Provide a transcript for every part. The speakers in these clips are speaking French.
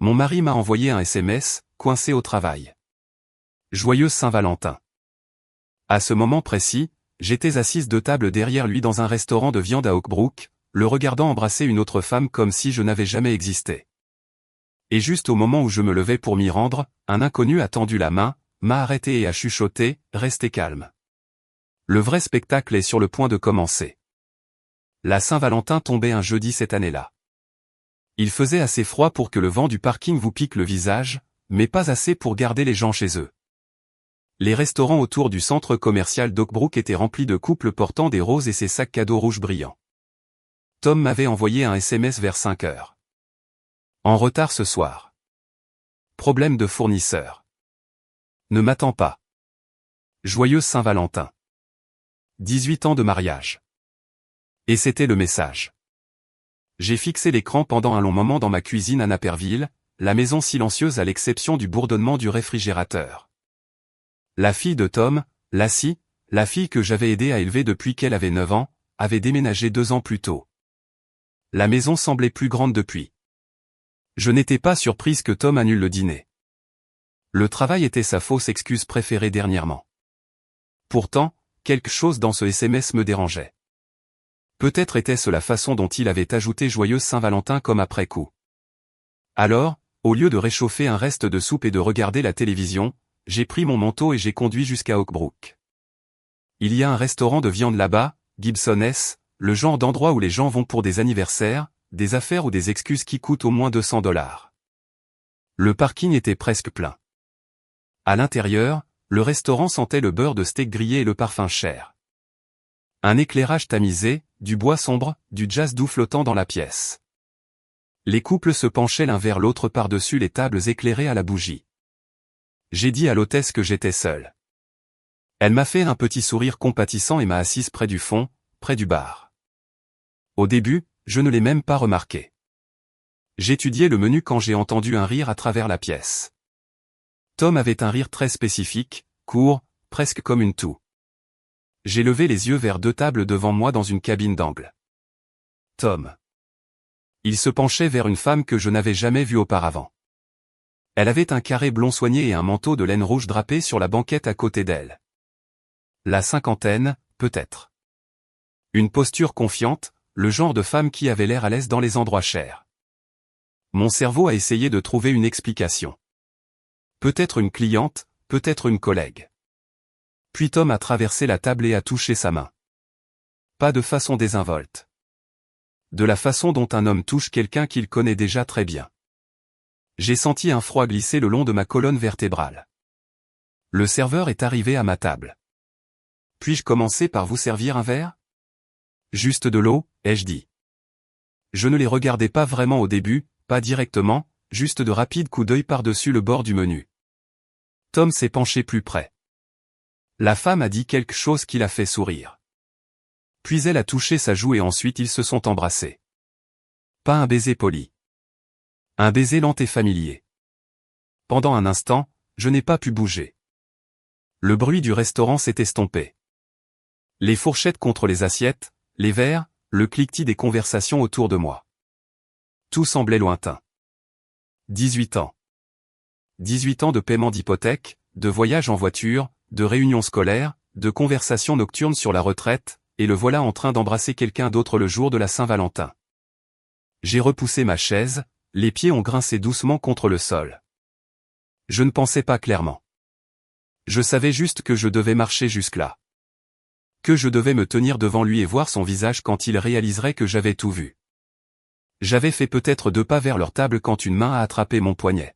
Mon mari m'a envoyé un SMS, coincé au travail. Joyeuse Saint-Valentin. À ce moment précis, j'étais assise de table derrière lui dans un restaurant de viande à Oakbrook, le regardant embrasser une autre femme comme si je n'avais jamais existé. Et juste au moment où je me levais pour m'y rendre, un inconnu a tendu la main, m'a arrêté et a chuchoté « Restez calme. Le vrai spectacle est sur le point de commencer. » La Saint-Valentin tombait un jeudi cette année-là. Il faisait assez froid pour que le vent du parking vous pique le visage, mais pas assez pour garder les gens chez eux. Les restaurants autour du centre commercial d'Oakbrook étaient remplis de couples portant des roses et ses sacs cadeaux rouges brillants. Tom m'avait envoyé un SMS vers 5 heures. En retard ce soir. Problème de fournisseur. Ne m'attends pas. Joyeuse Saint-Valentin. 18 ans de mariage. Et c'était le message. J'ai fixé l'écran pendant un long moment dans ma cuisine à Naperville, la maison silencieuse à l'exception du bourdonnement du réfrigérateur. La fille de Tom, Lassie, la fille que j'avais aidé à élever depuis qu'elle avait 9 ans, avait déménagé 2 ans plus tôt. La maison semblait plus grande depuis. Je n'étais pas surprise que Tom annule le dîner. Le travail était sa fausse excuse préférée dernièrement. Pourtant, quelque chose dans ce SMS me dérangeait. Peut-être était-ce la façon dont il avait ajouté Joyeuse Saint-Valentin comme après coup. Alors, au lieu de réchauffer un reste de soupe et de regarder la télévision, j'ai pris mon manteau et j'ai conduit jusqu'à Oakbrook. Il y a un restaurant de viande là-bas, Gibson S, le genre d'endroit où les gens vont pour des anniversaires, des affaires ou des excuses qui coûtent au moins $200. Le parking était presque plein. À l'intérieur, le restaurant sentait le beurre de steak grillé et le parfum cher. Un éclairage tamisé, du bois sombre, du jazz doux flottant dans la pièce. Les couples se penchaient l'un vers l'autre par-dessus les tables éclairées à la bougie. J'ai dit à l'hôtesse que j'étais seul. Elle m'a fait un petit sourire compatissant et m'a assise près du fond, près du bar. Au début, je ne l'ai même pas remarqué. J'étudiais le menu quand j'ai entendu un rire à travers la pièce. Tom avait un rire très spécifique, court, presque comme une toux. J'ai levé les yeux vers 2 tables devant moi dans une cabine d'angle. Tom. Il se penchait vers une femme que je n'avais jamais vue auparavant. Elle avait un carré blond soigné et un manteau de laine rouge drapé sur la banquette à côté d'elle. La cinquantaine, peut-être. Une posture confiante, le genre de femme qui avait l'air à l'aise dans les endroits chers. Mon cerveau a essayé de trouver une explication. Peut-être une cliente, peut-être une collègue. Puis Tom a traversé la table et a touché sa main. Pas de façon désinvolte. De la façon dont un homme touche quelqu'un qu'il connaît déjà très bien. J'ai senti un froid glisser le long de ma colonne vertébrale. Le serveur est arrivé à ma table. Puis-je commencer par vous servir un verre? Juste de l'eau, ai-je dit. Je ne les regardais pas vraiment au début, pas directement, juste de rapides coups d'œil par-dessus le bord du menu. Tom s'est penché plus près. La femme a dit quelque chose qui l'a fait sourire. Puis elle a touché sa joue et ensuite ils se sont embrassés. Pas un baiser poli. Un baiser lent et familier. Pendant un instant, je n'ai pas pu bouger. Le bruit du restaurant s'est estompé. Les fourchettes contre les assiettes, les verres, le cliquetis des conversations autour de moi. Tout semblait lointain. 18 ans. 18 ans de paiement d'hypothèque, de voyage en voiture, de réunions scolaires, de conversations nocturnes sur la retraite, et le voilà en train d'embrasser quelqu'un d'autre le jour de la Saint-Valentin. J'ai repoussé ma chaise, les pieds ont grincé doucement contre le sol. Je ne pensais pas clairement. Je savais juste que je devais marcher jusque-là. Que je devais me tenir devant lui et voir son visage quand il réaliserait que j'avais tout vu. J'avais fait peut-être 2 pas vers leur table quand une main a attrapé mon poignet.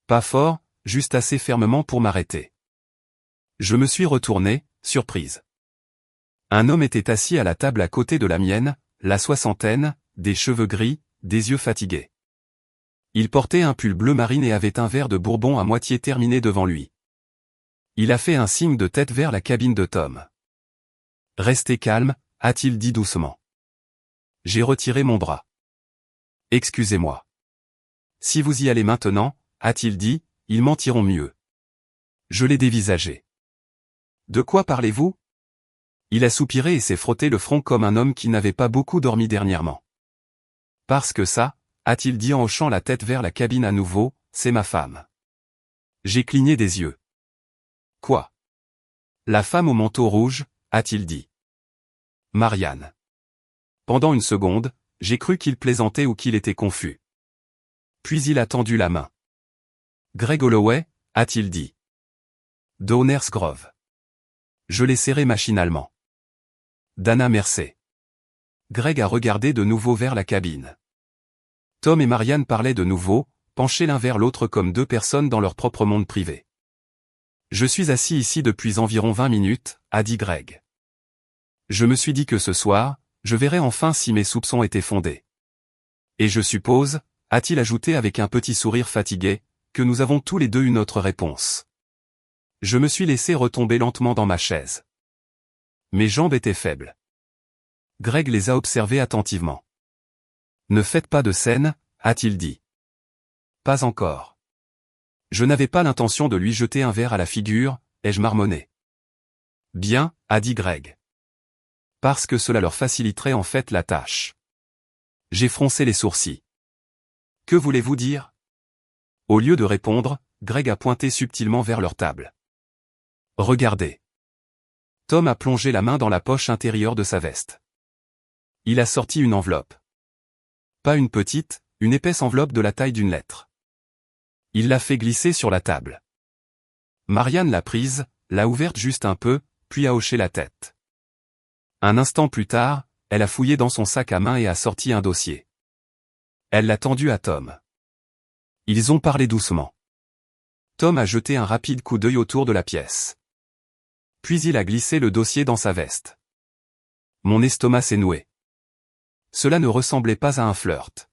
Pas fort, juste assez fermement pour m'arrêter. Je me suis retourné, surprise. Un homme était assis à la table à côté de la mienne, la soixantaine, des cheveux gris, des yeux fatigués. Il portait un pull bleu marine et avait un verre de bourbon à moitié terminé devant lui. Il a fait un signe de tête vers la cabine de Tom. « Restez calme », a-t-il dit doucement. J'ai retiré mon bras. « Excusez-moi. Si vous y allez maintenant, » a-t-il dit, « ils mentiront mieux. » Je l'ai dévisagé. « De quoi parlez-vous » Il a soupiré et s'est frotté le front comme un homme qui n'avait pas beaucoup dormi dernièrement. « Parce que ça, a-t-il dit en hochant la tête vers la cabine à nouveau, c'est ma femme. J'ai cligné des yeux. Quoi? La femme au manteau rouge, a-t-il dit. Marianne. Pendant une seconde, j'ai cru qu'il plaisantait ou qu'il était confus. Puis il a tendu la main. Greg Holloway, a-t-il dit. Downers Grove. Je l'ai serré machinalement. Dana Mercer. Greg a regardé de nouveau vers la cabine. Tom et Marianne parlaient de nouveau, penchés l'un vers l'autre comme deux personnes dans leur propre monde privé. Je suis assis ici depuis environ 20 minutes, a dit Greg. Je me suis dit que ce soir, je verrais enfin si mes soupçons étaient fondés. Et je suppose, a-t-il ajouté avec un petit sourire fatigué, que nous avons tous les deux eu notre réponse. Je me suis laissé retomber lentement dans ma chaise. Mes jambes étaient faibles. Greg les a observées attentivement. Ne faites pas de scène, a-t-il dit. Pas encore. Je n'avais pas l'intention de lui jeter un verre à la figure, ai-je marmonné. Bien, a dit Greg. Parce que cela leur faciliterait en fait la tâche. J'ai froncé les sourcils. Que voulez-vous dire? Au lieu de répondre, Greg a pointé subtilement vers leur table. Regardez. Tom a plongé la main dans la poche intérieure de sa veste. Il a sorti une enveloppe. Pas une petite, une épaisse enveloppe de la taille d'une lettre. Il l'a fait glisser sur la table. Marianne l'a prise, l'a ouverte juste un peu, puis a hoché la tête. Un instant plus tard, elle a fouillé dans son sac à main et a sorti un dossier. Elle l'a tendu à Tom. Ils ont parlé doucement. Tom a jeté un rapide coup d'œil autour de la pièce. Puis il a glissé le dossier dans sa veste. Mon estomac s'est noué. Cela ne ressemblait pas à un flirt.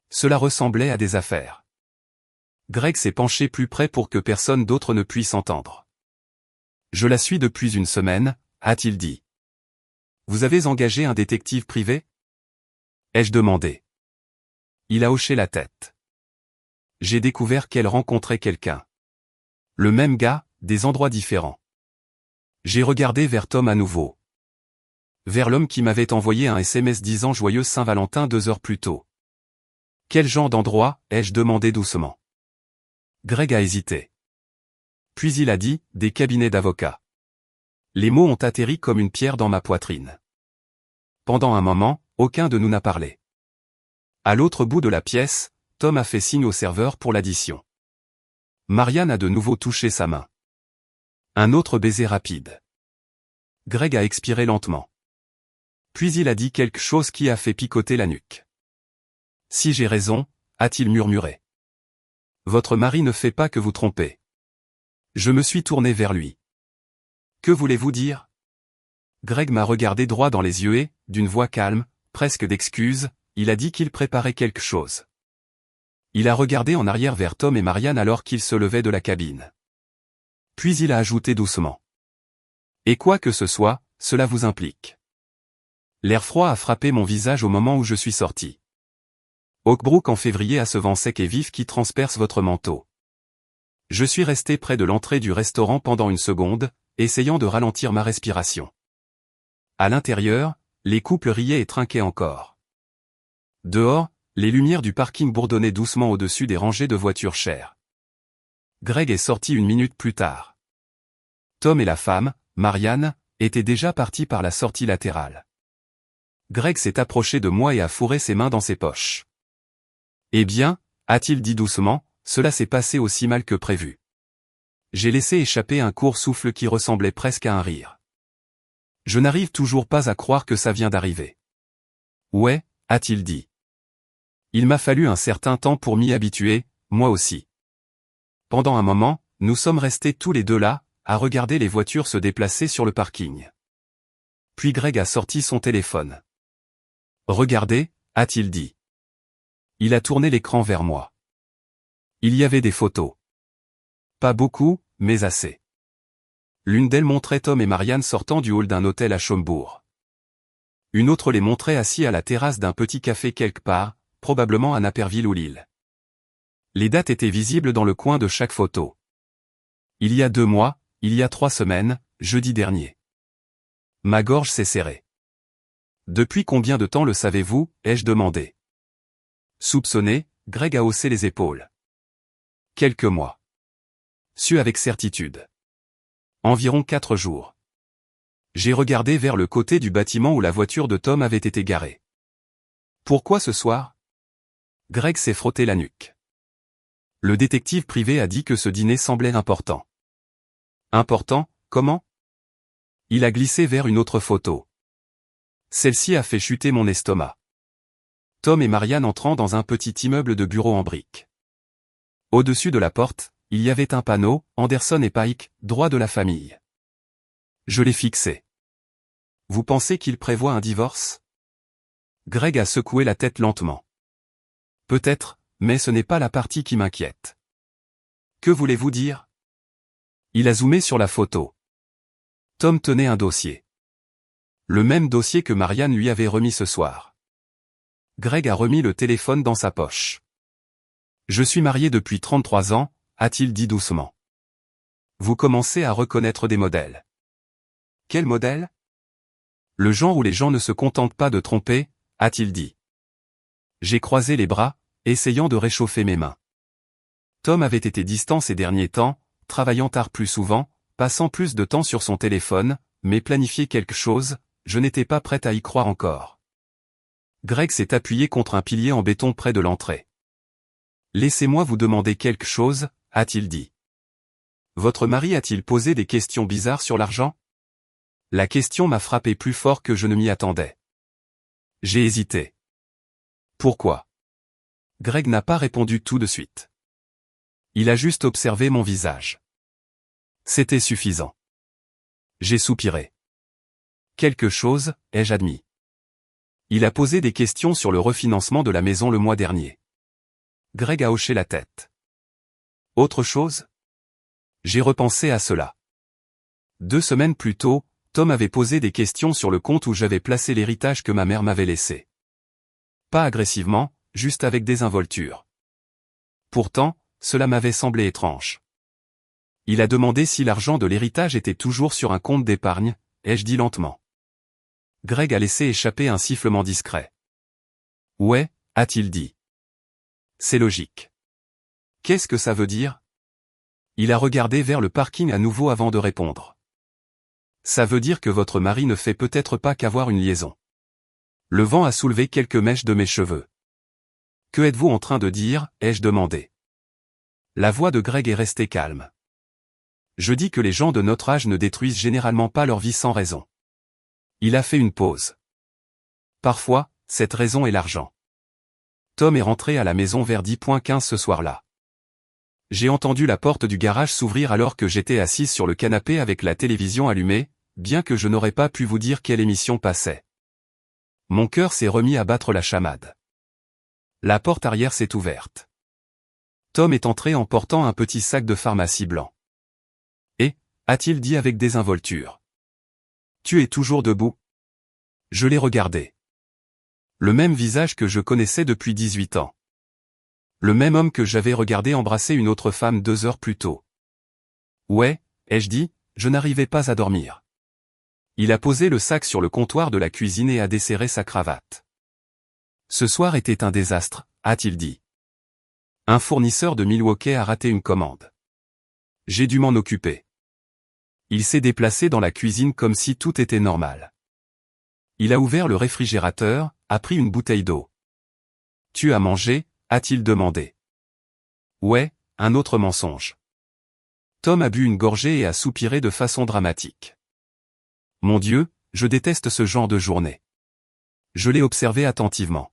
Cela ressemblait à des affaires. Greg s'est penché plus près pour que personne d'autre ne puisse entendre. Je la suis depuis une semaine, a-t-il dit. Vous avez engagé un détective privé? Ai-je demandé. Il a hoché la tête. J'ai découvert qu'elle rencontrait quelqu'un. Le même gars, des endroits différents. J'ai regardé vers Tom à nouveau. Vers l'homme qui m'avait envoyé un SMS disant Joyeux Saint-Valentin 2 heures plus tôt. Quel genre d'endroit, ai-je demandé doucement. Greg a hésité. Puis il a dit, des cabinets d'avocats. Les mots ont atterri comme une pierre dans ma poitrine. Pendant un moment, aucun de nous n'a parlé. À l'autre bout de la pièce, Tom a fait signe au serveur pour l'addition. Marianne a de nouveau touché sa main. Un autre baiser rapide. Greg a expiré lentement. Puis il a dit quelque chose qui a fait picoter la nuque. Si j'ai raison, a-t-il murmuré. Votre mari ne fait pas que vous tromper. Je me suis tourné vers lui. Que voulez-vous dire? Greg m'a regardé droit dans les yeux et, d'une voix calme, presque d'excuse, il a dit qu'il préparait quelque chose. Il a regardé en arrière vers Tom et Marianne alors qu'ils se levaient de la cabine. Puis il a ajouté doucement. Et quoi que ce soit, cela vous implique. L'air froid a frappé mon visage au moment où je suis sorti. Oakbrook en février a ce vent sec et vif qui transperce votre manteau. Je suis resté près de l'entrée du restaurant pendant une seconde, essayant de ralentir ma respiration. À l'intérieur, les couples riaient et trinquaient encore. Dehors, les lumières du parking bourdonnaient doucement au-dessus des rangées de voitures chères. Greg est sorti une minute plus tard. Tom et la femme, Marianne, étaient déjà partis par la sortie latérale. Greg s'est approché de moi et a fourré ses mains dans ses poches. Eh bien, a-t-il dit doucement, cela s'est passé aussi mal que prévu. J'ai laissé échapper un court souffle qui ressemblait presque à un rire. Je n'arrive toujours pas à croire que ça vient d'arriver. Ouais, a-t-il dit. Il m'a fallu un certain temps pour m'y habituer, moi aussi. Pendant un moment, nous sommes restés tous les deux là, à regarder les voitures se déplacer sur le parking. Puis Greg a sorti son téléphone. Regardez, a-t-il dit. Il a tourné l'écran vers moi. Il y avait des photos. Pas beaucoup, mais assez. L'une d'elles montrait Tom et Marianne sortant du hall d'un hôtel à Schombourg. Une autre les montrait assis à la terrasse d'un petit café quelque part, probablement à Naperville ou Lille. Les dates étaient visibles dans le coin de chaque photo. Il y a 2 mois, il y a 3 semaines, jeudi dernier. Ma gorge s'est serrée. Depuis combien de temps le savez-vous, ai-je demandé. Soupçonné, Greg a haussé les épaules. Quelques mois. Su avec certitude. Environ 4 jours. J'ai regardé vers le côté du bâtiment où la voiture de Tom avait été garée. Pourquoi ce soir? Greg s'est frotté la nuque. Le détective privé a dit que ce dîner semblait important. Important, comment? Il a glissé vers une autre photo. Celle-ci a fait chuter mon estomac. Tom et Marianne entrant dans un petit immeuble de bureaux en briques. Au-dessus de la porte, il y avait un panneau, Anderson et Pike, droit de la famille. Je l'ai fixé. Vous pensez qu'il prévoit un divorce? Greg a secoué la tête lentement. Peut-être, mais ce n'est pas la partie qui m'inquiète. Que voulez-vous dire? Il a zoomé sur la photo. Tom tenait un dossier. Le même dossier que Marianne lui avait remis ce soir. Greg a remis le téléphone dans sa poche. Je suis marié depuis 33 ans, a-t-il dit doucement. Vous commencez à reconnaître des modèles. Quel modèle? Le genre où les gens ne se contentent pas de tromper, a-t-il dit. J'ai croisé les bras, essayant de réchauffer mes mains. Tom avait été distant ces derniers temps, travaillant tard plus souvent, passant plus de temps sur son téléphone, mais planifier quelque chose, je n'étais pas prête à y croire encore. Greg s'est appuyé contre un pilier en béton près de l'entrée. Laissez-moi vous demander quelque chose, a-t-il dit. Votre mari a-t-il posé des questions bizarres sur l'argent? La question m'a frappé plus fort que je ne m'y attendais. J'ai hésité. Pourquoi? Greg n'a pas répondu tout de suite. Il a juste observé mon visage. C'était suffisant. J'ai soupiré. Quelque chose, ai-je admis. Il a posé des questions sur le refinancement de la maison le mois dernier. Greg a hoché la tête. Autre chose? J'ai repensé à cela. 2 semaines plus tôt, Tom avait posé des questions sur le compte où j'avais placé l'héritage que ma mère m'avait laissé. Pas agressivement, juste avec désinvolture. Pourtant, cela m'avait semblé étrange. Il a demandé si l'argent de l'héritage était toujours sur un compte d'épargne, ai-je dit lentement. Greg a laissé échapper un sifflement discret. Ouais, a-t-il dit. C'est logique. Qu'est-ce que ça veut dire? Il a regardé vers le parking à nouveau avant de répondre. Ça veut dire que votre mari ne fait peut-être pas qu'avoir une liaison. Le vent a soulevé quelques mèches de mes cheveux. Que êtes-vous en train de dire, ai-je demandé. La voix de Greg est restée calme. Je dis que les gens de notre âge ne détruisent généralement pas leur vie sans raison. Il a fait une pause. Parfois, cette raison est l'argent. Tom est rentré à la maison vers 10h15 ce soir-là. J'ai entendu la porte du garage s'ouvrir alors que j'étais assise sur le canapé avec la télévision allumée, bien que je n'aurais pas pu vous dire quelle émission passait. Mon cœur s'est remis à battre la chamade. La porte arrière s'est ouverte. Tom est entré en portant un petit sac de pharmacie blanc. Et, a-t-il dit avec désinvolture. Tu es toujours debout? Je l'ai regardé. Le même visage que je connaissais depuis 18 ans. Le même homme que j'avais regardé embrasser une autre femme 2 heures plus tôt. Ouais, ai-je dit, je n'arrivais pas à dormir. Il a posé le sac sur le comptoir de la cuisine et a desserré sa cravate. Ce soir était un désastre, a-t-il dit. Un fournisseur de Milwaukee a raté une commande. J'ai dû m'en occuper. Il s'est déplacé dans la cuisine comme si tout était normal. Il a ouvert le réfrigérateur, a pris une bouteille d'eau. Tu as mangé, a-t-il demandé. Ouais, un autre mensonge. Tom a bu une gorgée et a soupiré de façon dramatique. Mon Dieu, je déteste ce genre de journée. Je l'ai observé attentivement.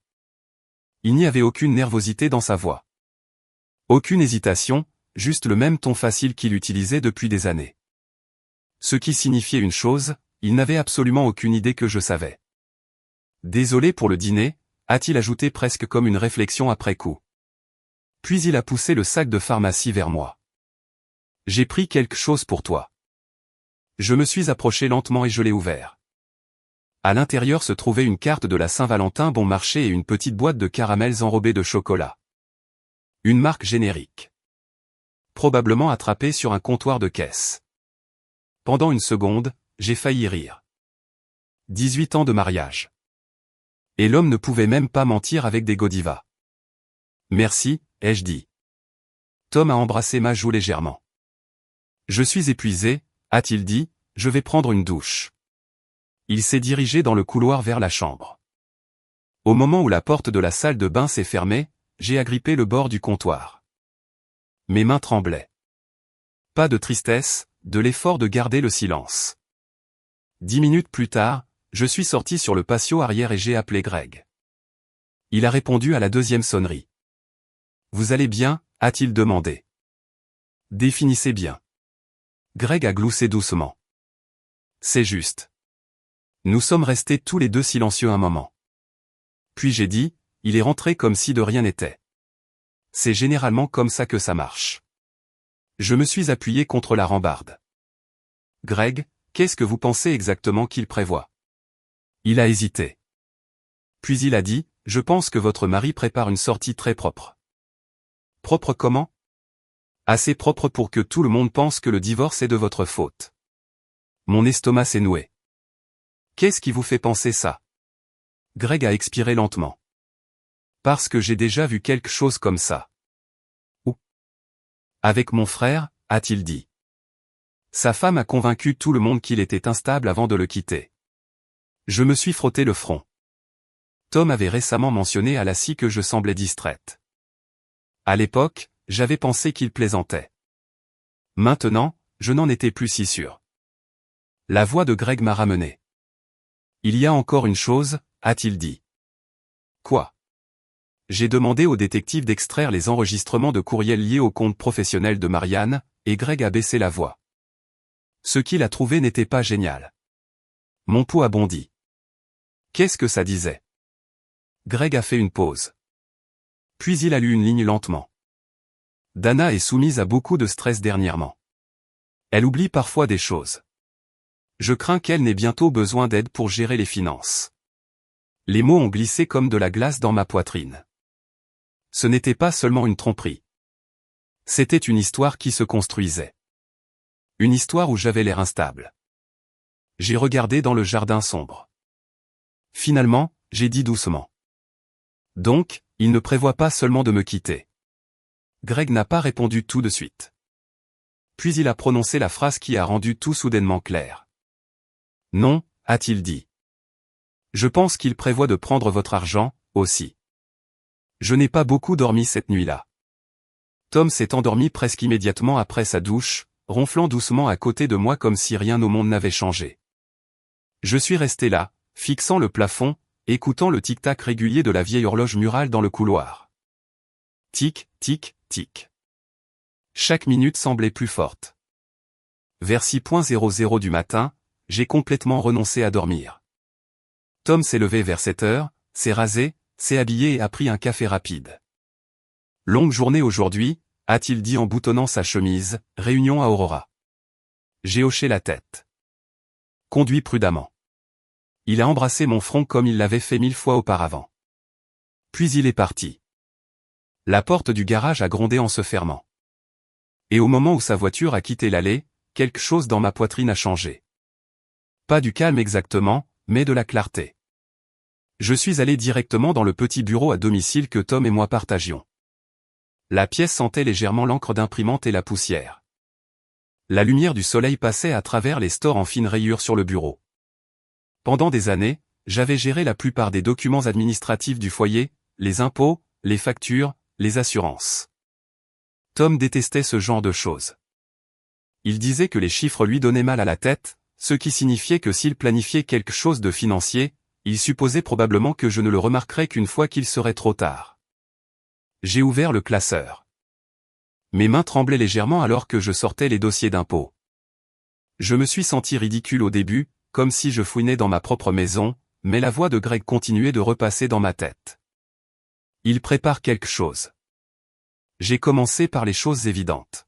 Il n'y avait aucune nervosité dans sa voix. Aucune hésitation, juste le même ton facile qu'il utilisait depuis des années. Ce qui signifiait une chose, il n'avait absolument aucune idée que je savais. Désolé pour le dîner, a-t-il ajouté presque comme une réflexion après coup. Puis il a poussé le sac de pharmacie vers moi. J'ai pris quelque chose pour toi. Je me suis approché lentement et je l'ai ouvert. À l'intérieur se trouvait une carte de la Saint-Valentin bon marché et une petite boîte de caramels enrobés de chocolat. Une marque générique. Probablement attrapée sur un comptoir de caisse. Pendant une seconde, j'ai failli rire. 18 ans de mariage. Et l'homme ne pouvait même pas mentir avec des Godiva. Merci, ai-je dit. Tom a embrassé ma joue légèrement. Je suis épuisé, a-t-il dit, je vais prendre une douche. Il s'est dirigé dans le couloir vers la chambre. Au moment où la porte de la salle de bain s'est fermée, j'ai agrippé le bord du comptoir. Mes mains tremblaient. Pas de tristesse, de l'effort de garder le silence. 10 minutes plus tard, je suis sorti sur le patio arrière et j'ai appelé Greg. Il a répondu à la deuxième sonnerie. Vous allez bien, a-t-il demandé. Définissez bien. Greg a gloussé doucement. C'est juste. Nous sommes restés tous les deux silencieux un moment. Puis j'ai dit, il est rentré comme si de rien n'était. C'est généralement comme ça que ça marche. Je me suis appuyé contre la rambarde. Greg, qu'est-ce que vous pensez exactement qu'il prévoit? Il a hésité. Puis il a dit, je pense que votre mari prépare une sortie très propre. Propre comment? Assez propre pour que tout le monde pense que le divorce est de votre faute. Mon estomac s'est noué. Qu'est-ce qui vous fait penser ça? Greg a expiré lentement. Parce que j'ai déjà vu quelque chose comme ça. Où? Avec mon frère, a-t-il dit. Sa femme a convaincu tout le monde qu'il était instable avant de le quitter. Je me suis frotté le front. Tom avait récemment mentionné à Lassie que je semblais distraite. À l'époque, j'avais pensé qu'il plaisantait. Maintenant, je n'en étais plus si sûr. La voix de Greg m'a ramené. Il y a encore une chose, a-t-il dit. Quoi? J'ai demandé au détective d'extraire les enregistrements de courriels liés au compte professionnel de Marianne, et Greg a baissé la voix. Ce qu'il a trouvé n'était pas génial. Mon pouls a bondi. Qu'est-ce que ça disait? Greg a fait une pause. Puis il a lu une ligne lentement. Dana est soumise à beaucoup de stress dernièrement. Elle oublie parfois des choses. Je crains qu'elle n'ait bientôt besoin d'aide pour gérer les finances. Les mots ont glissé comme de la glace dans ma poitrine. Ce n'était pas seulement une tromperie. C'était une histoire qui se construisait. Une histoire où j'avais l'air instable. J'ai regardé dans le jardin sombre. Finalement, j'ai dit doucement. Donc, il ne prévoit pas seulement de me quitter. Greg n'a pas répondu tout de suite. Puis il a prononcé la phrase qui a rendu tout soudainement clair. Non, a-t-il dit. Je pense qu'il prévoit de prendre votre argent, aussi. Je n'ai pas beaucoup dormi cette nuit-là. Tom s'est endormi presque immédiatement après sa douche, ronflant doucement à côté de moi comme si rien au monde n'avait changé. Je suis resté là, fixant le plafond, écoutant le tic-tac régulier de la vieille horloge murale dans le couloir. Tic, tic, tic. Chaque minute semblait plus forte. Vers 6:00 du matin, j'ai complètement renoncé à dormir. Tom s'est levé vers 7 heures, s'est rasé, s'est habillé et a pris un café rapide. Longue journée aujourd'hui, a-t-il dit en boutonnant sa chemise, réunion à Aurora. J'ai hoché la tête. Conduis prudemment. Il a embrassé mon front comme il l'avait fait 1000 fois auparavant. Puis il est parti. La porte du garage a grondé en se fermant. Et au moment où sa voiture a quitté l'allée, quelque chose dans ma poitrine a changé. Pas du calme exactement, mais de la clarté. Je suis allé directement dans le petit bureau à domicile que Tom et moi partagions. La pièce sentait légèrement l'encre d'imprimante et la poussière. La lumière du soleil passait à travers les stores en fines rayures sur le bureau. Pendant des années, j'avais géré la plupart des documents administratifs du foyer, les impôts, les factures, les assurances. Tom détestait ce genre de choses. Il disait que les chiffres lui donnaient mal à la tête, ce qui signifiait que s'il planifiait quelque chose de financier, il supposait probablement que je ne le remarquerais qu'une fois qu'il serait trop tard. J'ai ouvert le classeur. Mes mains tremblaient légèrement alors que je sortais les dossiers d'impôts. Je me suis senti ridicule au début, comme si je fouinais dans ma propre maison, mais la voix de Greg continuait de repasser dans ma tête. Il prépare quelque chose. J'ai commencé par les choses évidentes.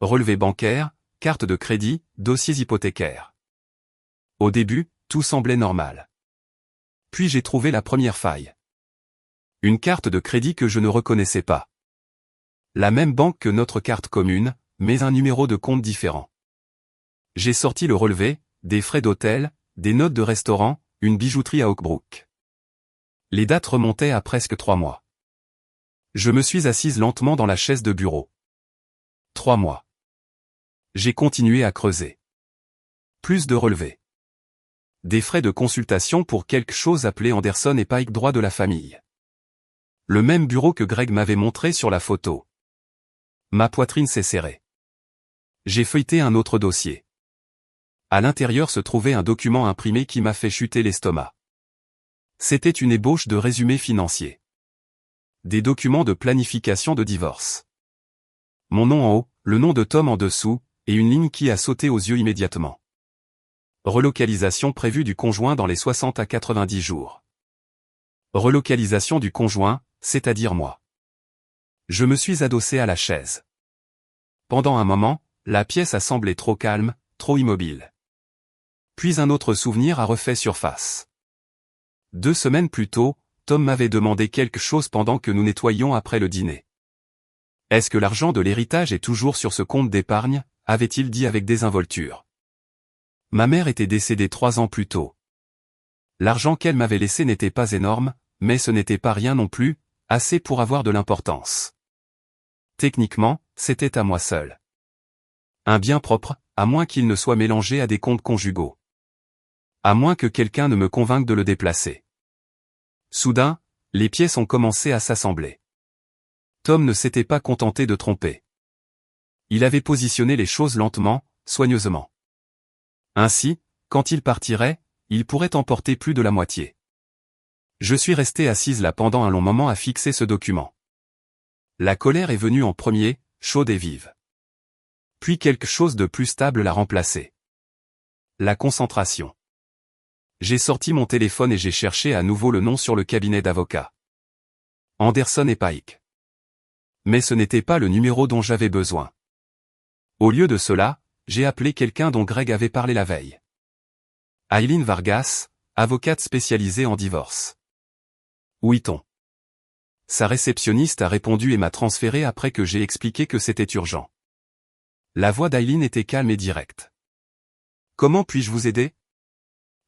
Relevé bancaire, carte de crédit, dossiers hypothécaires. Au début, tout semblait normal. Puis j'ai trouvé la première faille. Une carte de crédit que je ne reconnaissais pas. La même banque que notre carte commune, mais un numéro de compte différent. J'ai sorti le relevé, des frais d'hôtel, des notes de restaurant, une bijouterie à Oakbrook. Les dates remontaient à presque 3 mois. Je me suis assise lentement dans la chaise de bureau. 3 mois. J'ai continué à creuser. Plus de relevés. Des frais de consultation pour quelque chose appelé Anderson et Pike droit de la famille. Le même bureau que Greg m'avait montré sur la photo. Ma poitrine s'est serrée. J'ai feuilleté un autre dossier. À l'intérieur se trouvait un document imprimé qui m'a fait chuter l'estomac. C'était une ébauche de résumé financier. Des documents de planification de divorce. Mon nom en haut, le nom de Tom en dessous, et une ligne qui a sauté aux yeux immédiatement. Relocalisation prévue du conjoint dans les 60 à 90 jours. Relocalisation du conjoint, c'est-à-dire moi. Je me suis adossé à la chaise. Pendant un moment, la pièce a semblé trop calme, trop immobile. Puis un autre souvenir a refait surface. 2 semaines plus tôt, Tom m'avait demandé quelque chose pendant que nous nettoyions après le dîner. Est-ce que l'argent de l'héritage est toujours sur ce compte d'épargne, avait-il dit avec désinvolture. Ma mère était décédée 3 ans plus tôt. L'argent qu'elle m'avait laissé n'était pas énorme, mais ce n'était pas rien non plus, assez pour avoir de l'importance. Techniquement, c'était à moi seul. Un bien propre, à moins qu'il ne soit mélangé à des comptes conjugaux. À moins que quelqu'un ne me convainque de le déplacer. Soudain, les pièces ont commencé à s'assembler. Tom ne s'était pas contenté de tromper. Il avait positionné les choses lentement, soigneusement. Ainsi, quand il partirait, il pourrait emporter plus de la moitié. Je suis resté assise là pendant un long moment à fixer ce document. La colère est venue en premier, chaude et vive. Puis quelque chose de plus stable l'a remplacé. La concentration. J'ai sorti mon téléphone et j'ai cherché à nouveau le nom sur le cabinet d'avocats. Anderson et Pike. Mais ce n'était pas le numéro dont j'avais besoin. Au lieu de cela, j'ai appelé quelqu'un dont Greg avait parlé la veille. Aileen Vargas, avocate spécialisée en divorce. Où est-on ? Sa réceptionniste a répondu et m'a transféré après que j'ai expliqué que c'était urgent. La voix d'Aileen était calme et directe. Comment puis-je vous aider ?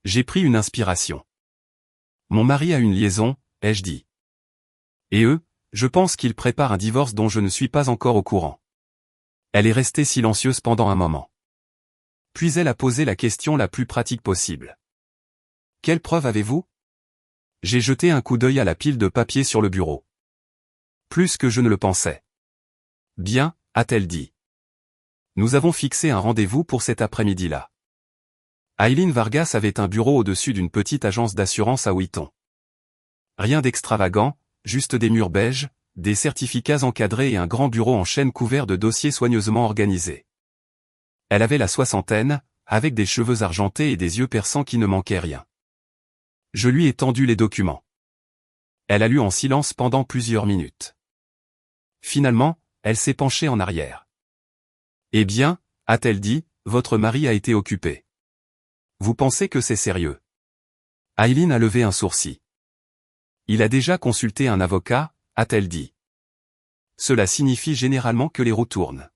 J'ai pris une inspiration. Mon mari a une liaison, ai-je dit. Et eux, je pense qu'ils préparent un divorce dont je ne suis pas encore au courant. Elle est restée silencieuse pendant un moment. Puis elle a posé la question la plus pratique possible. Quelle preuve avez-vous ? J'ai jeté un coup d'œil à la pile de papier sur le bureau. Plus que je ne le pensais. Bien, a-t-elle dit. Nous avons fixé un rendez-vous pour cet après-midi-là. Aileen Vargas avait un bureau au-dessus d'une petite agence d'assurance à Wheaton. Rien d'extravagant, juste des murs beiges, des certificats encadrés et un grand bureau en chêne couvert de dossiers soigneusement organisés. Elle avait la soixantaine, avec des cheveux argentés et des yeux perçants qui ne manquaient rien. Je lui ai tendu les documents. Elle a lu en silence pendant plusieurs minutes. Finalement, elle s'est penchée en arrière. Eh bien, a-t-elle dit, votre mari a été occupé. Vous pensez que c'est sérieux ? Aileen a levé un sourcil. Il a déjà consulté un avocat, a-t-elle dit. Cela signifie généralement que les roues tournent.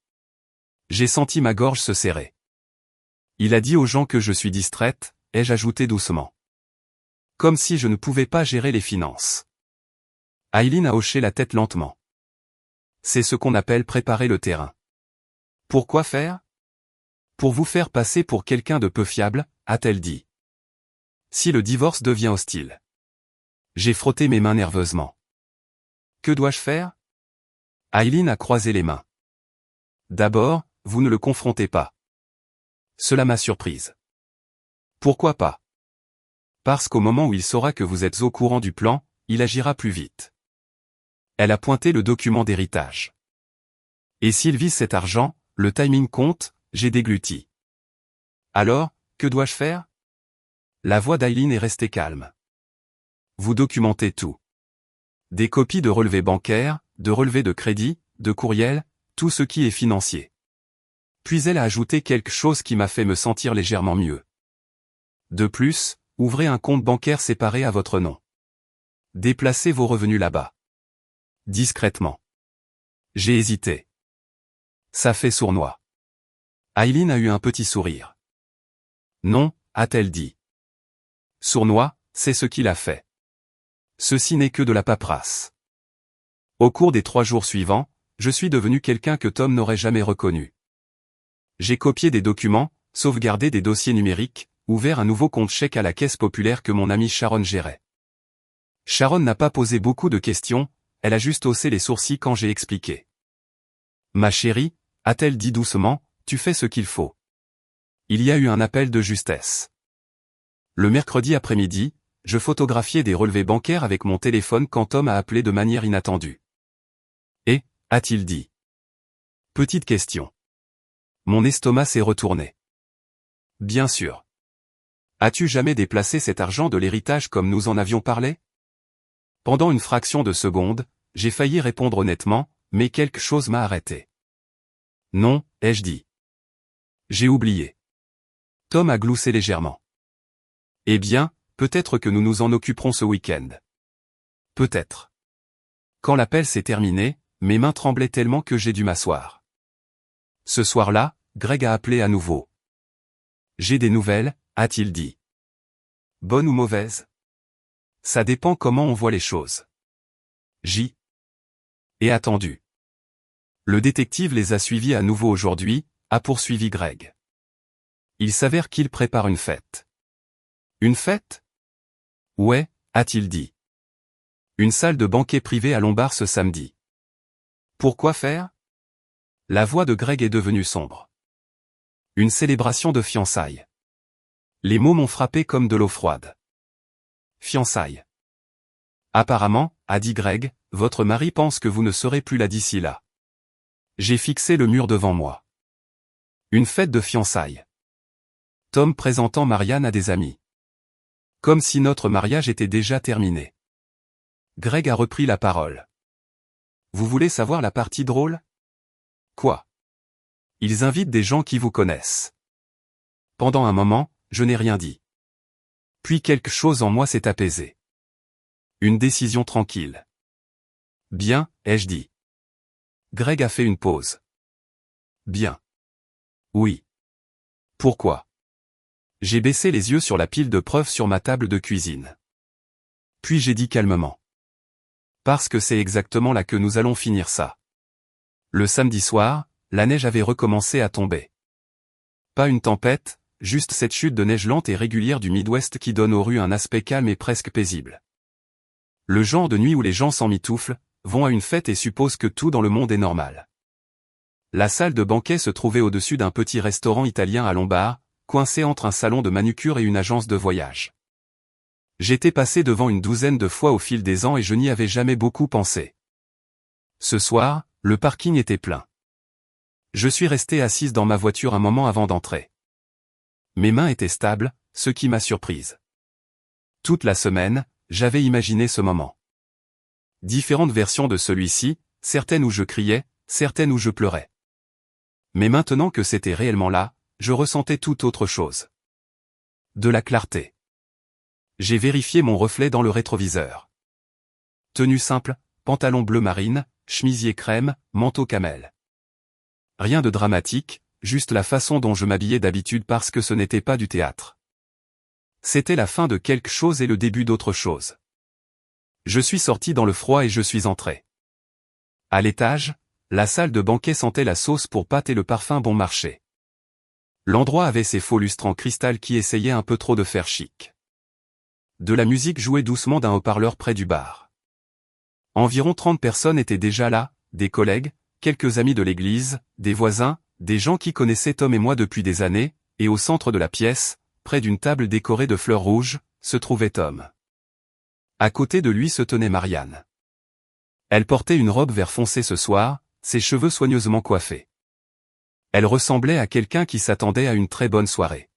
J'ai senti ma gorge se serrer. Il a dit aux gens que je suis distraite, ai-je ajouté doucement. Comme si je ne pouvais pas gérer les finances. Aileen a hoché la tête lentement. C'est ce qu'on appelle préparer le terrain. Pourquoi faire ? Pour vous faire passer pour quelqu'un de peu fiable, a-t-elle dit. Si le divorce devient hostile. J'ai frotté mes mains nerveusement. Que dois-je faire ? Aileen a croisé les mains. D'abord, vous ne le confrontez pas. Cela m'a surprise. Pourquoi pas ? Parce qu'au moment où il saura que vous êtes au courant du plan, il agira plus vite. Elle a pointé le document d'héritage. Et s'il vise cet argent, le timing compte, j'ai dégluti. Alors, que dois-je faire ? La voix d'Aileen est restée calme. Vous documentez tout. Des copies de relevés bancaires, de relevés de crédit, de courriels, tout ce qui est financier. Puis elle a ajouté quelque chose qui m'a fait me sentir légèrement mieux. De plus, ouvrez un compte bancaire séparé à votre nom. Déplacez vos revenus là-bas. Discrètement. J'ai hésité. Ça fait sournois. Aileen a eu un petit sourire. Non, a-t-elle dit. Sournois, c'est ce qu'il a fait. Ceci n'est que de la paperasse. Au cours des 3 jours suivants, je suis devenu quelqu'un que Tom n'aurait jamais reconnu. J'ai copié des documents, sauvegardé des dossiers numériques, ouvert un nouveau compte chèque à la caisse populaire que mon amie Sharon gérait. Sharon n'a pas posé beaucoup de questions, elle a juste haussé les sourcils quand j'ai expliqué. Ma chérie, a-t-elle dit doucement, tu fais ce qu'il faut. Il y a eu un appel de justesse. Le mercredi après-midi, je photographiais des relevés bancaires avec mon téléphone quand Tom a appelé de manière inattendue. Et, a-t-il dit. Petite question. Mon estomac s'est retourné. Bien sûr. As-tu jamais déplacé cet argent de l'héritage comme nous en avions parlé? Pendant une fraction de seconde, j'ai failli répondre honnêtement, mais quelque chose m'a arrêté. Non, ai-je dit. J'ai oublié. Tom a gloussé légèrement. Eh bien, peut-être que nous nous en occuperons ce week-end. Peut-être. Quand l'appel s'est terminé, mes mains tremblaient tellement que j'ai dû m'asseoir. Ce soir-là, Greg a appelé à nouveau. J'ai des nouvelles, a-t-il dit. Bonnes ou mauvaises? Ça dépend comment on voit les choses. J. Et attendu. Le détective les a suivis à nouveau aujourd'hui, a poursuivi Greg. Il s'avère qu'il prépare une fête. Une fête? Ouais, a-t-il dit. Une salle de banquet privée à Lombard ce samedi. Pourquoi faire? La voix de Greg est devenue sombre. Une célébration de fiançailles. Les mots m'ont frappé comme de l'eau froide. Fiançailles. Apparemment, a dit Greg, votre mari pense que vous ne serez plus là d'ici là. J'ai fixé le mur devant moi. Une fête de fiançailles. Tom présentant Marianne à des amis. Comme si notre mariage était déjà terminé. Greg a repris la parole. Vous voulez savoir la partie drôle? Quoi? Ils invitent des gens qui vous connaissent. Pendant un moment, je n'ai rien dit. Puis quelque chose en moi s'est apaisé. Une décision tranquille. Bien, ai-je dit. Greg a fait une pause. Bien. Oui. Pourquoi? J'ai baissé les yeux sur la pile de preuves sur ma table de cuisine. Puis j'ai dit calmement. Parce que c'est exactement là que nous allons finir ça. Le samedi soir, la neige avait recommencé à tomber. Pas une tempête, juste cette chute de neige lente et régulière du Midwest qui donne aux rues un aspect calme et presque paisible. Le genre de nuit où les gens s'emmitouflent, vont à une fête et supposent que tout dans le monde est normal. La salle de banquet se trouvait au-dessus d'un petit restaurant italien à Lombard, coincé entre un salon de manucure et une agence de voyage. J'étais passé devant une douzaine de fois au fil des ans et je n'y avais jamais beaucoup pensé. Ce soir, le parking était plein. Je suis resté assise dans ma voiture un moment avant d'entrer. Mes mains étaient stables, ce qui m'a surprise. Toute la semaine, j'avais imaginé ce moment. Différentes versions de celui-ci, certaines où je criais, certaines où je pleurais. Mais maintenant que c'était réellement là, je ressentais tout autre chose. De la clarté. J'ai vérifié mon reflet dans le rétroviseur. Tenue simple, pantalon bleu marine, chemisier crème, manteau camel. Rien de dramatique, juste la façon dont je m'habillais d'habitude parce que ce n'était pas du théâtre. C'était la fin de quelque chose et le début d'autre chose. Je suis sorti dans le froid et je suis entré. À l'étage, la salle de banquet sentait la sauce pour pâte et le parfum bon marché. L'endroit avait ses faux lustres en cristal qui essayaient un peu trop de faire chic. De la musique jouait doucement d'un haut-parleur près du bar. Environ 30 personnes étaient déjà là, des collègues, quelques amis de l'église, des voisins, des gens qui connaissaient Tom et moi depuis des années, et au centre de la pièce, près d'une table décorée de fleurs rouges, se trouvait Tom. À côté de lui se tenait Marianne. Elle portait une robe vert foncé ce soir, ses cheveux soigneusement coiffés. Elle ressemblait à quelqu'un qui s'attendait à une très bonne soirée.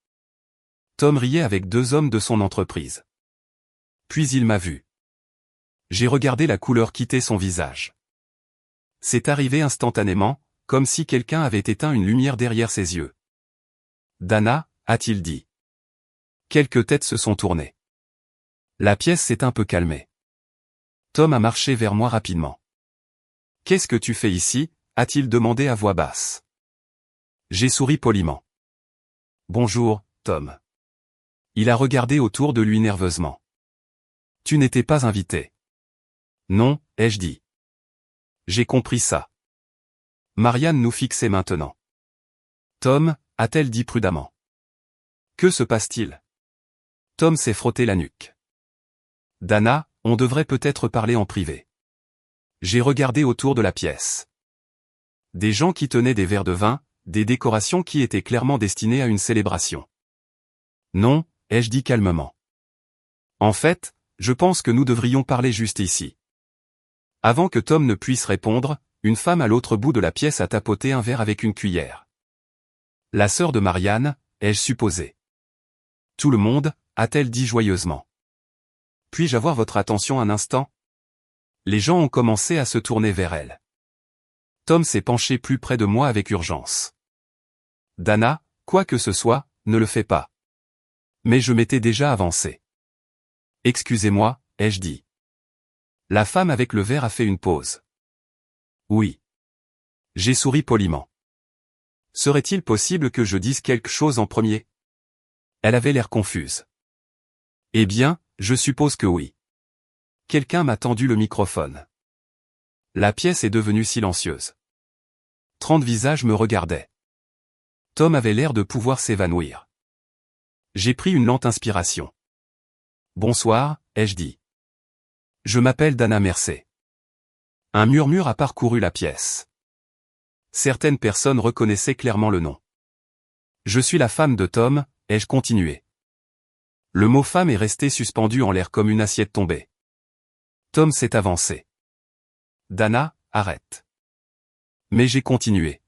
Tom riait avec 2 hommes de son entreprise. Puis il m'a vu. J'ai regardé la couleur quitter son visage. C'est arrivé instantanément, comme si quelqu'un avait éteint une lumière derrière ses yeux. Dana, a-t-il dit. Quelques têtes se sont tournées. La pièce s'est un peu calmée. Tom a marché vers moi rapidement. Qu'est-ce que tu fais ici, a-t-il demandé à voix basse. J'ai souri poliment. Bonjour, Tom. Il a regardé autour de lui nerveusement. Tu n'étais pas invité. Non, ai-je dit. J'ai compris ça. Marianne nous fixait maintenant. Tom, a-t-elle dit prudemment. Que se passe-t-il? Tom s'est frotté la nuque. Dana, on devrait peut-être parler en privé. J'ai regardé autour de la pièce. Des gens qui tenaient des verres de vin, des décorations qui étaient clairement destinées à une célébration. Non, ai-je dit calmement. En fait, je pense que nous devrions parler juste ici. Avant que Tom ne puisse répondre, une femme à l'autre bout de la pièce a tapoté un verre avec une cuillère. La sœur de Marianne, ai-je supposé. Tout le monde, a-t-elle dit joyeusement. Puis-je avoir votre attention un instant? Les gens ont commencé à se tourner vers elle. Tom s'est penché plus près de moi avec urgence. Dana, quoi que ce soit, ne le fais pas. Mais je m'étais déjà avancé. Excusez-moi, ai-je dit. La femme avec le verre a fait une pause. Oui. J'ai souri poliment. Serait-il possible que je dise quelque chose en premier? Elle avait l'air confuse. Eh bien, je suppose que oui. Quelqu'un m'a tendu le microphone. La pièce est devenue silencieuse. 30 visages me regardaient. Tom avait l'air de pouvoir s'évanouir. J'ai pris une lente inspiration. Bonsoir, ai-je dit. Je m'appelle Dana Mercer. Un murmure a parcouru la pièce. Certaines personnes reconnaissaient clairement le nom. Je suis la femme de Tom, ai-je continué. Le mot femme est resté suspendu en l'air comme une assiette tombée. Tom s'est avancé. Dana, arrête. Mais j'ai continué.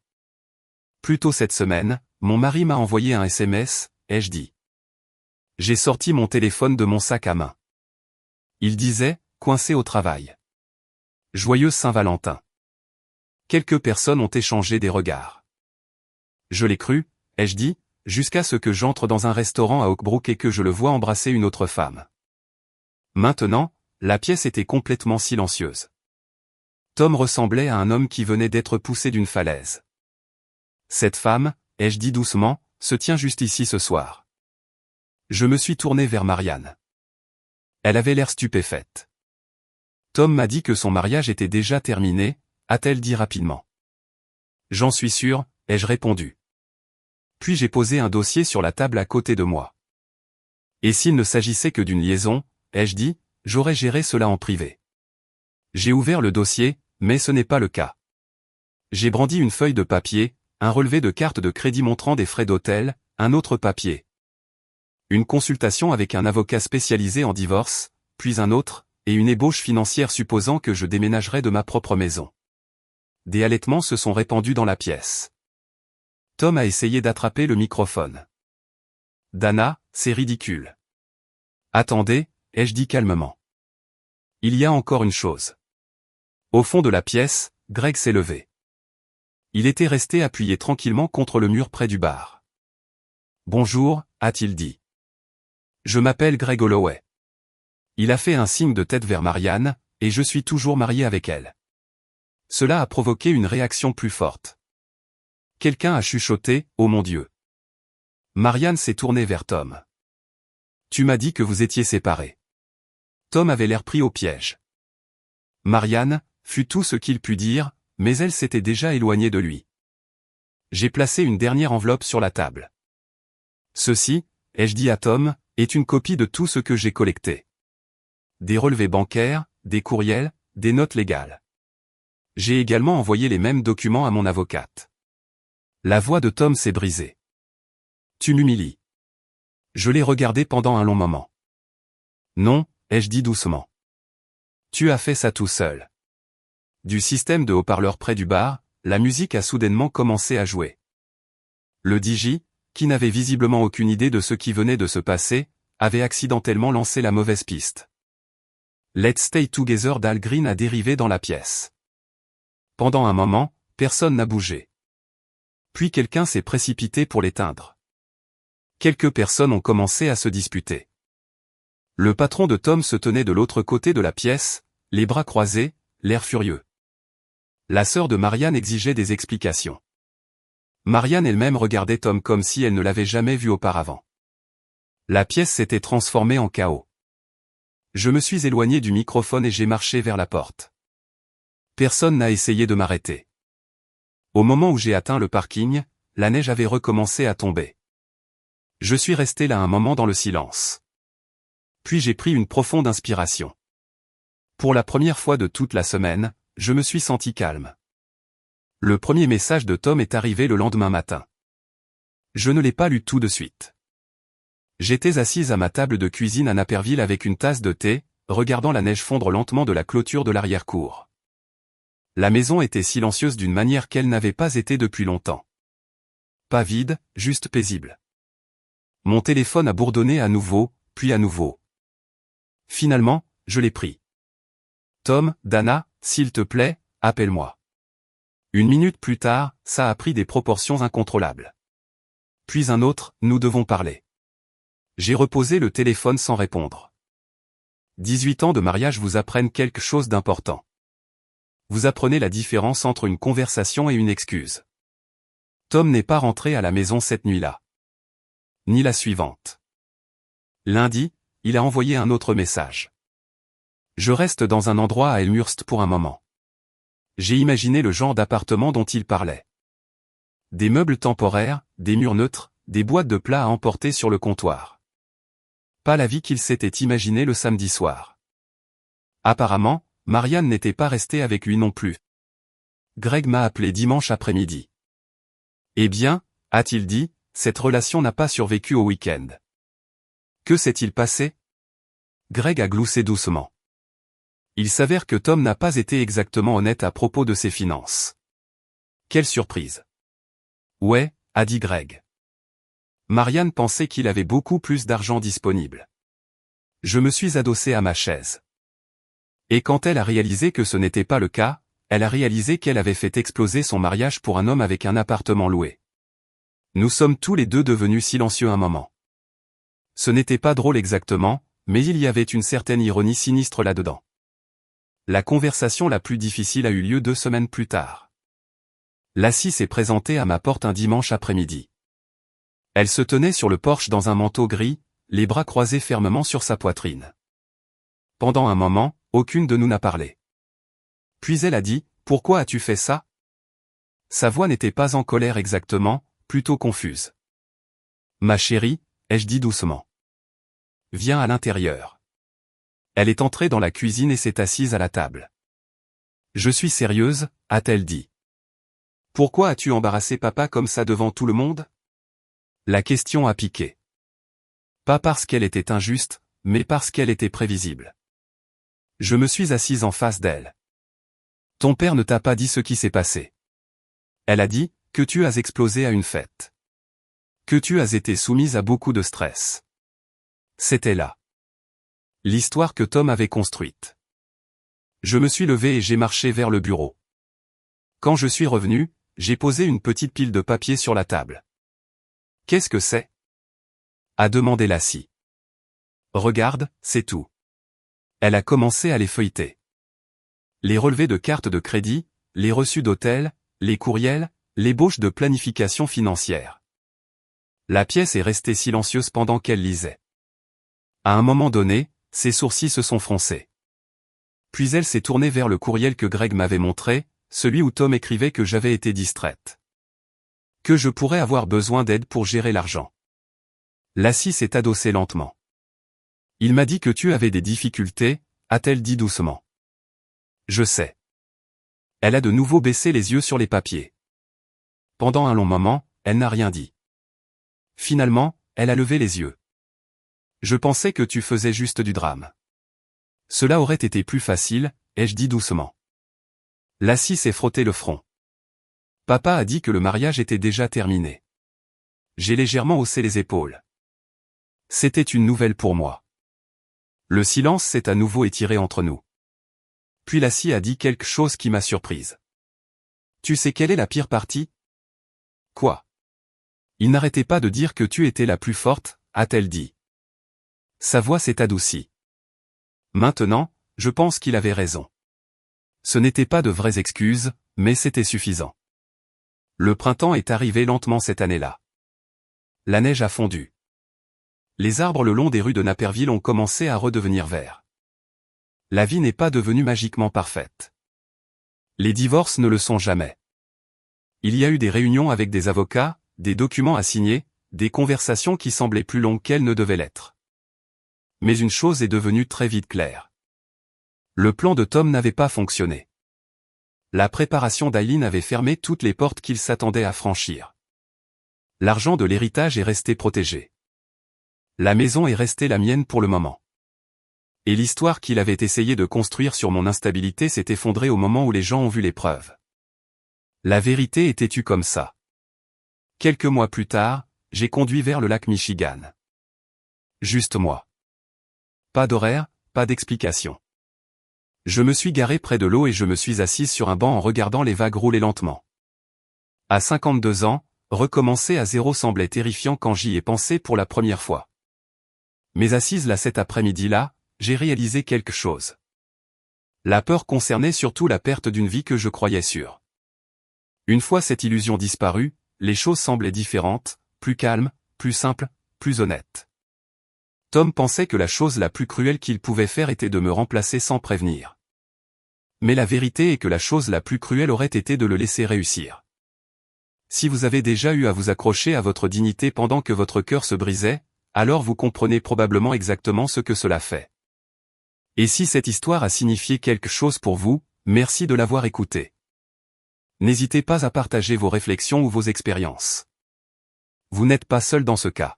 Plus tôt cette semaine, mon mari m'a envoyé un SMS, ai-je dit. J'ai sorti mon téléphone de mon sac à main. Il disait, coincé au travail. Joyeux Saint-Valentin. Quelques personnes ont échangé des regards. Je l'ai cru, ai-je dit, jusqu'à ce que j'entre dans un restaurant à Oakbrook et que je le vois embrasser une autre femme. Maintenant, la pièce était complètement silencieuse. Tom ressemblait à un homme qui venait d'être poussé d'une falaise. Cette femme, ai-je dit doucement, se tient juste ici ce soir. Je me suis tourné vers Marianne. Elle avait l'air stupéfaite. Tom m'a dit que son mariage était déjà terminé, a-t-elle dit rapidement. J'en suis sûr, ai-je répondu. Puis j'ai posé un dossier sur la table à côté de moi. Et s'il ne s'agissait que d'une liaison, ai-je dit, j'aurais géré cela en privé. J'ai ouvert le dossier, mais ce n'est pas le cas. J'ai brandi une feuille de papier, un relevé de carte de crédit montrant des frais d'hôtel, un autre papier. Une consultation avec un avocat spécialisé en divorce, puis un autre, et une ébauche financière supposant que je déménagerais de ma propre maison. Des halètements se sont répandus dans la pièce. Tom a essayé d'attraper le microphone. Dana, c'est ridicule. Attendez, ai-je dit calmement. Il y a encore une chose. Au fond de la pièce, Greg s'est levé. Il était resté appuyé tranquillement contre le mur près du bar. Bonjour, a-t-il dit. Je m'appelle Greg Holloway. Il a fait un signe de tête vers Marianne, et je suis toujours marié avec elle. Cela a provoqué une réaction plus forte. Quelqu'un a chuchoté, oh mon Dieu. Marianne s'est tournée vers Tom. Tu m'as dit que vous étiez séparés. Tom avait l'air pris au piège. Marianne, fut tout ce qu'il put dire, mais elle s'était déjà éloignée de lui. J'ai placé une dernière enveloppe sur la table. Ceci, ai-je dit à Tom, est une copie de tout ce que j'ai collecté. Des relevés bancaires, des courriels, des notes légales. J'ai également envoyé les mêmes documents à mon avocate. La voix de Tom s'est brisée. Tu m'humilies. Je l'ai regardé pendant un long moment. Non, ai-je dit doucement. Tu as fait ça tout seul. Du système de haut-parleurs près du bar, la musique a soudainement commencé à jouer. Le DJ, qui n'avait visiblement aucune idée de ce qui venait de se passer, avait accidentellement lancé la mauvaise piste. Let's Stay Together d'Al Green a dérivé dans la pièce. Pendant un moment, personne n'a bougé. Puis quelqu'un s'est précipité pour l'éteindre. Quelques personnes ont commencé à se disputer. Le patron de Tom se tenait de l'autre côté de la pièce, les bras croisés, l'air furieux. La sœur de Marianne exigeait des explications. Marianne elle-même regardait Tom comme si elle ne l'avait jamais vu auparavant. La pièce s'était transformée en chaos. Je me suis éloigné du microphone et j'ai marché vers la porte. Personne n'a essayé de m'arrêter. Au moment où j'ai atteint le parking, la neige avait recommencé à tomber. Je suis resté là un moment dans le silence. Puis j'ai pris une profonde inspiration. Pour la première fois de toute la semaine, je me suis senti calme. Le premier message de Tom est arrivé le lendemain matin. Je ne l'ai pas lu tout de suite. J'étais assise à ma table de cuisine à Naperville avec une tasse de thé, regardant la neige fondre lentement de la clôture de l'arrière-cour. La maison était silencieuse d'une manière qu'elle n'avait pas été depuis longtemps. Pas vide, juste paisible. Mon téléphone a bourdonné à nouveau, puis à nouveau. Finalement, je l'ai pris. Tom, Dana, s'il te plaît, appelle-moi. 1 minute plus tard, ça a pris des proportions incontrôlables. Puis un autre, nous devons parler. J'ai reposé le téléphone sans répondre. 18 ans de mariage vous apprennent quelque chose d'important. Vous apprenez la différence entre une conversation et une excuse. Tom n'est pas rentré à la maison cette nuit-là. Ni la suivante. Lundi, il a envoyé un autre message. Je reste dans un endroit à Elmhurst pour un moment. J'ai imaginé le genre d'appartement dont il parlait. Des meubles temporaires, des murs neutres, des boîtes de plats à emporter sur le comptoir. Pas la vie qu'il s'était imaginé le samedi soir. Apparemment, Marianne n'était pas restée avec lui non plus. Greg m'a appelé dimanche après-midi. Eh bien, a-t-il dit, cette relation n'a pas survécu au week-end. Que s'est-il passé? Greg a gloussé doucement. Il s'avère que Tom n'a pas été exactement honnête à propos de ses finances. Quelle surprise. Ouais, a dit Greg. Marianne pensait qu'il avait beaucoup plus d'argent disponible. Je me suis adossé à ma chaise. Et quand elle a réalisé que ce n'était pas le cas, elle a réalisé qu'elle avait fait exploser son mariage pour un homme avec un appartement loué. Nous sommes tous les deux devenus silencieux un moment. Ce n'était pas drôle exactement, mais il y avait une certaine ironie sinistre là-dedans. La conversation la plus difficile a eu lieu 2 semaines plus tard. Lassie s'est présentée à ma porte un dimanche après-midi. Elle se tenait sur le porche dans un manteau gris, les bras croisés fermement sur sa poitrine. Pendant un moment, aucune de nous n'a parlé. Puis elle a dit, « Pourquoi as-tu fait ça ?» Sa voix n'était pas en colère exactement, plutôt confuse. « Ma chérie, ai-je dit doucement. Viens à l'intérieur. » Elle est entrée dans la cuisine et s'est assise à la table. « Je suis sérieuse, a-t-elle dit. Pourquoi as-tu embarrassé papa comme ça devant tout le monde ?» La question a piqué. Pas parce qu'elle était injuste, mais parce qu'elle était prévisible. Je me suis assise en face d'elle. « Ton père ne t'a pas dit ce qui s'est passé. » Elle a dit, que tu as explosé à une fête. Que tu as été soumise à beaucoup de stress. C'était là. L'histoire que Tom avait construite. Je me suis levé et j'ai marché vers le bureau. Quand je suis revenu, j'ai posé une petite pile de papier sur la table. « Qu'est-ce que c'est ?» a demandé Lassie. « Regarde, c'est tout. » Elle a commencé à les feuilleter. Les relevés de cartes de crédit, les reçus d'hôtel, les courriels, l'ébauche de planification financière. La pièce est restée silencieuse pendant qu'elle lisait. À un moment donné, ses sourcils se sont froncés. Puis elle s'est tournée vers le courriel que Greg m'avait montré, celui où Tom écrivait que j'avais été distraite. Que je pourrais avoir besoin d'aide pour gérer l'argent. Lassie s'est adossée lentement. Il m'a dit que tu avais des difficultés, a-t-elle dit doucement. Je sais. Elle a de nouveau baissé les yeux sur les papiers. Pendant un long moment, elle n'a rien dit. Finalement, elle a levé les yeux. Je pensais que tu faisais juste du drame. Cela aurait été plus facile, ai-je dit doucement. Lassie s'est frotté le front. Papa a dit que le mariage était déjà terminé. J'ai légèrement haussé les épaules. C'était une nouvelle pour moi. Le silence s'est à nouveau étiré entre nous. Puis Lassie a dit quelque chose qui m'a surprise. Tu sais quelle est la pire partie? Quoi? Il n'arrêtait pas de dire que tu étais la plus forte, a-t-elle dit. Sa voix s'est adoucie. Maintenant, je pense qu'il avait raison. Ce n'était pas de vraies excuses, mais c'était suffisant. Le printemps est arrivé lentement cette année-là. La neige a fondu. Les arbres le long des rues de Naperville ont commencé à redevenir verts. La vie n'est pas devenue magiquement parfaite. Les divorces ne le sont jamais. Il y a eu des réunions avec des avocats, des documents à signer, des conversations qui semblaient plus longues qu'elles ne devaient l'être. Mais une chose est devenue très vite claire. Le plan de Tom n'avait pas fonctionné. La préparation d'Eileen avait fermé toutes les portes qu'il s'attendait à franchir. L'argent de l'héritage est resté protégé. La maison est restée la mienne pour le moment. Et l'histoire qu'il avait essayé de construire sur mon instabilité s'est effondrée au moment où les gens ont vu les preuves. La vérité était tue comme ça. Quelques mois plus tard, j'ai conduit vers le lac Michigan. Juste moi. Pas d'horaire, pas d'explication. Je me suis garé près de l'eau et je me suis assise sur un banc en regardant les vagues rouler lentement. À 52 ans, recommencer à zéro semblait terrifiant quand j'y ai pensé pour la première fois. Mais assise là cet après-midi-là, j'ai réalisé quelque chose. La peur concernait surtout la perte d'une vie que je croyais sûre. Une fois cette illusion disparue, les choses semblaient différentes, plus calmes, plus simples, plus honnêtes. Tom pensait que la chose la plus cruelle qu'il pouvait faire était de me remplacer sans prévenir. Mais la vérité est que la chose la plus cruelle aurait été de le laisser réussir. Si vous avez déjà eu à vous accrocher à votre dignité pendant que votre cœur se brisait, alors vous comprenez probablement exactement ce que cela fait. Et si cette histoire a signifié quelque chose pour vous, merci de l'avoir écoutée. N'hésitez pas à partager vos réflexions ou vos expériences. Vous n'êtes pas seul dans ce cas.